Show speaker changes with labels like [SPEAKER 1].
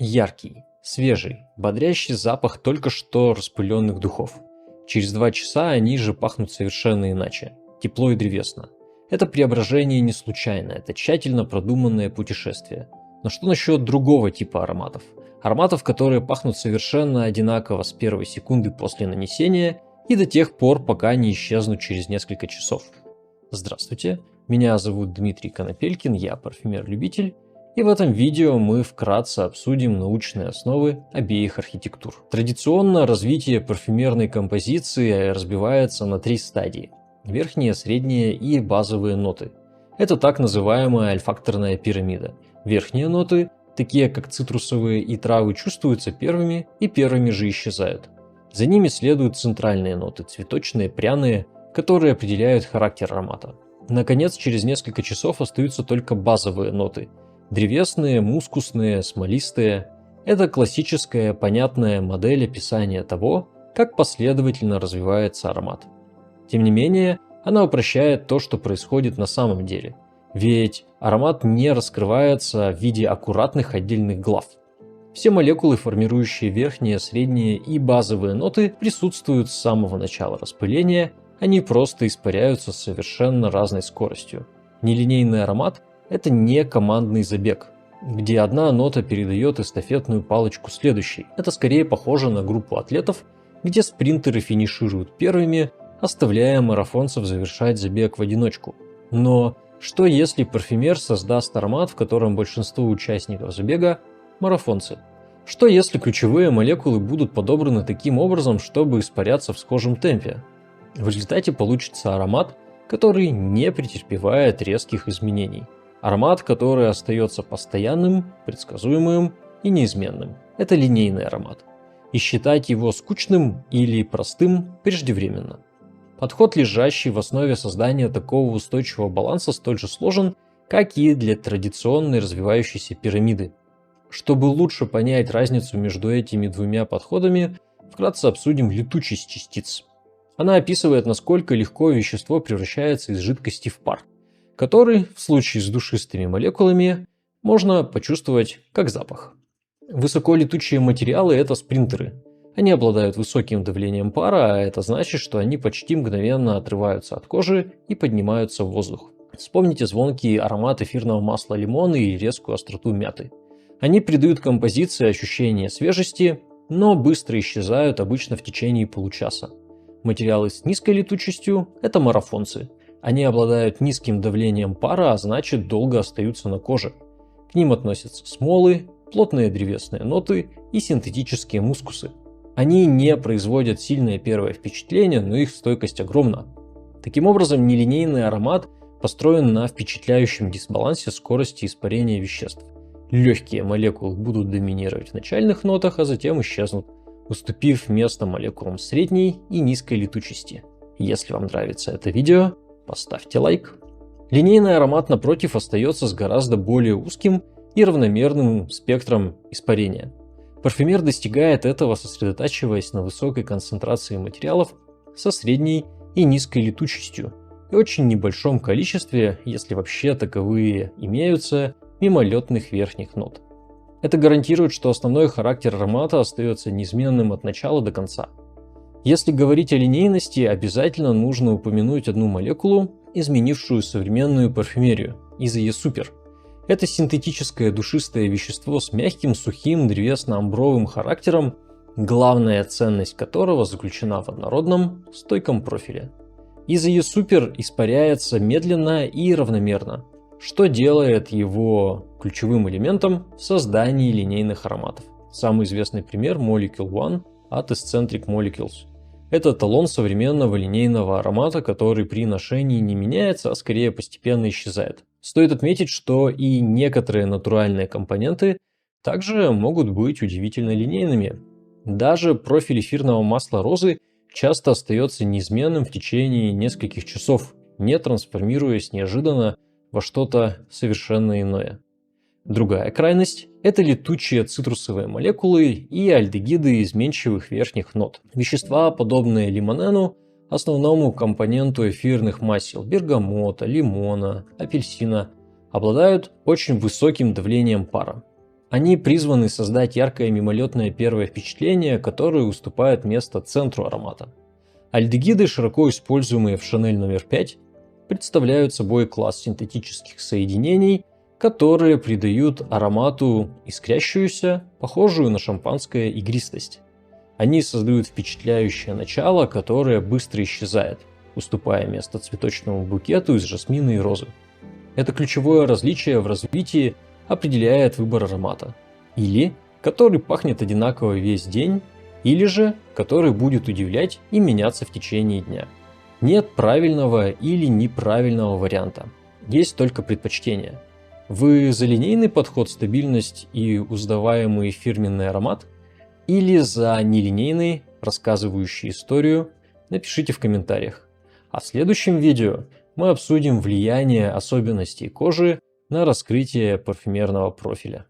[SPEAKER 1] Яркий, свежий, бодрящий запах только что распыленных духов. Через 2 часа они же пахнут совершенно иначе. Тепло и древесно. Это преображение не случайно, это тщательно продуманное путешествие. Но что насчет другого типа ароматов? Ароматов, которые пахнут совершенно одинаково с первой секунды после нанесения и до тех пор, пока не исчезнут через несколько часов. Здравствуйте, меня зовут Дмитрий Конопелькин, я парфюмер-любитель. И в этом видео мы вкратце обсудим научные основы обеих архитектур. Традиционно развитие парфюмерной композиции разбивается на 3 стадии: верхние, средние и базовые ноты. Это так называемая ольфакторная пирамида. Верхние ноты, такие как цитрусовые и травы, чувствуются первыми и первыми же исчезают. За ними следуют центральные ноты, цветочные, пряные, которые определяют характер аромата. Наконец, через несколько часов остаются только базовые ноты. Древесные, мускусные, смолистые – это классическая понятная модель описания того, как последовательно развивается аромат. Тем не менее, она упрощает то, что происходит на самом деле. Ведь аромат не раскрывается в виде аккуратных отдельных глав. Все молекулы, формирующие верхние, средние и базовые ноты, присутствуют с самого начала распыления, они просто испаряются с совершенно разной скоростью. Нелинейный аромат – это не командный забег, где одна нота передает эстафетную палочку следующей. Это скорее похоже на группу атлетов, где спринтеры финишируют первыми, оставляя марафонцев завершать забег в одиночку. Но что если парфюмер создаст аромат, в котором большинство участников забега – марафонцы? Что если ключевые молекулы будут подобраны таким образом, чтобы испаряться в схожем темпе? В результате получится аромат, который не претерпевает резких изменений. Аромат, который остается постоянным, предсказуемым и неизменным. Это линейный аромат. И считать его скучным или простым преждевременно. Подход, лежащий в основе создания такого устойчивого баланса, столь же сложен, как и для традиционной развивающейся пирамиды. Чтобы лучше понять разницу между этими двумя подходами, вкратце обсудим летучесть частиц. Она описывает, насколько легко вещество превращается из жидкости в пар, который, в случае с душистыми молекулами, можно почувствовать как запах. Высоколетучие материалы – это спринтеры. Они обладают высоким давлением пара, а это значит, что они почти мгновенно отрываются от кожи и поднимаются в воздух. Вспомните звонкий аромат эфирного масла лимона и резкую остроту мяты. Они придают композиции ощущение свежести, но быстро исчезают, обычно в течение получаса. Материалы с низкой летучестью – это марафонцы. Они обладают низким давлением пара, а значит долго остаются на коже. К ним относятся смолы, плотные древесные ноты и синтетические мускусы. Они не производят сильное первое впечатление, но их стойкость огромна. Таким образом, нелинейный аромат построен на впечатляющем дисбалансе скорости испарения веществ. Легкие молекулы будут доминировать в начальных нотах, а затем исчезнут, уступив место молекулам средней и низкой летучести. Если вам нравится это видео, поставьте лайк. Линейный аромат, напротив, остается с гораздо более узким и равномерным спектром испарения. Парфюмер достигает этого, сосредотачиваясь на высокой концентрации материалов со средней и низкой летучестью и очень небольшом количестве, если вообще таковые имеются, мимолетных верхних нот. Это гарантирует, что основной характер аромата остается неизменным от начала до конца. Если говорить о линейности, обязательно нужно упомянуть одну молекулу, изменившую современную парфюмерию – изоесупер. Это синтетическое душистое вещество с мягким, сухим, древесно-амбровым характером, главная ценность которого заключена в однородном, стойком профиле. Изоесупер испаряется медленно и равномерно, что делает его ключевым элементом в создании линейных ароматов. Самый известный пример – Molecule One от Eccentric Molecules. Это эталон современного линейного аромата, который при ношении не меняется, а скорее постепенно исчезает. Стоит отметить, что и некоторые натуральные компоненты также могут быть удивительно линейными. Даже профиль эфирного масла розы часто остается неизменным в течение нескольких часов, не трансформируясь неожиданно во что-то совершенно иное. Другая крайность – это летучие цитрусовые молекулы и альдегиды изменчивых верхних нот. Вещества, подобные лимонену, основному компоненту эфирных масел бергамота, лимона, апельсина, обладают очень высоким давлением пара. Они призваны создать яркое мимолетное первое впечатление, которое уступает место центру аромата. Альдегиды, широко используемые в Шанель номер 5, представляют собой класс синтетических соединений, которые придают аромату искрящуюся, похожую на шампанское игристость. Они создают впечатляющее начало, которое быстро исчезает, уступая место цветочному букету из жасмина и розы. Это ключевое различие в развитии определяет выбор аромата. Или который пахнет одинаково весь день, или же который будет удивлять и меняться в течение дня. Нет правильного или неправильного варианта. Есть только предпочтение. Вы за линейный подход, стабильность и узнаваемый фирменный аромат? Или за нелинейный, рассказывающий историю? Напишите в комментариях. А в следующем видео мы обсудим влияние особенностей кожи на раскрытие парфюмерного профиля.